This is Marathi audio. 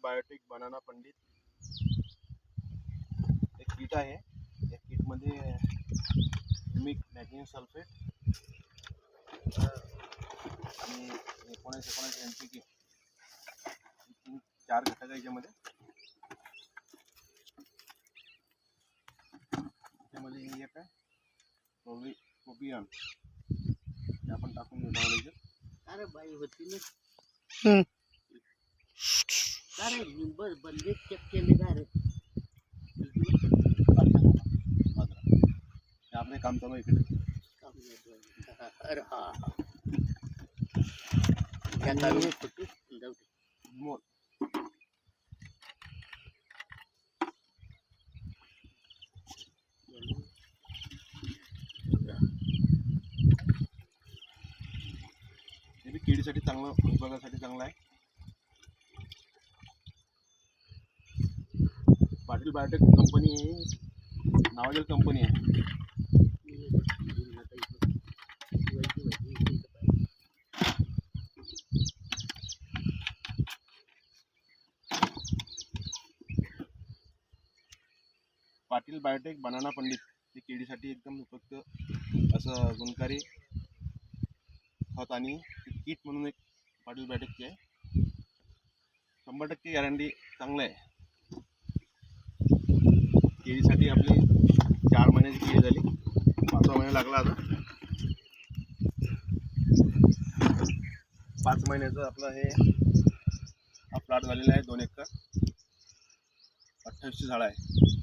बायोटेक बनाना पंडित एक किट आहे. या किटमध्ये मिक मॅग्नेशियम सल्फेट आणि 19 NPK 4 घटक आहे. याच्यामध्ये एक आहे कोबियन, ते आपण टाकून घेऊ. अरे बाई होती ना. अरे बस बंदे चेक केले का रे. आपले काम चालू आहे इकडे. अरे हा त्या काढून फुटू जाऊ दे. मोल हे बी केळीसाठी चांगलं, उपयोगासाठी चांगलं आहे. पाटील बायोटेक कंपनी नावाजलेली कंपनी आहे. पाटील बायोटेक बनाना पंडित हे केळीसाठी एकदम उपयुक्त असं गुणकारी खत आणि किट म्हणून एक पाटील बायोटेकची आहे. 100% गॅरंटी चांगलं आहे. केळीसाठी आपली 4 महिन्याची केळी झाली, 5वा महिना लागला. आता 5 महिन्याचं आपलं हे हा प्लॉट झालेला आहे. 2 एकर 28 झाडं आहे.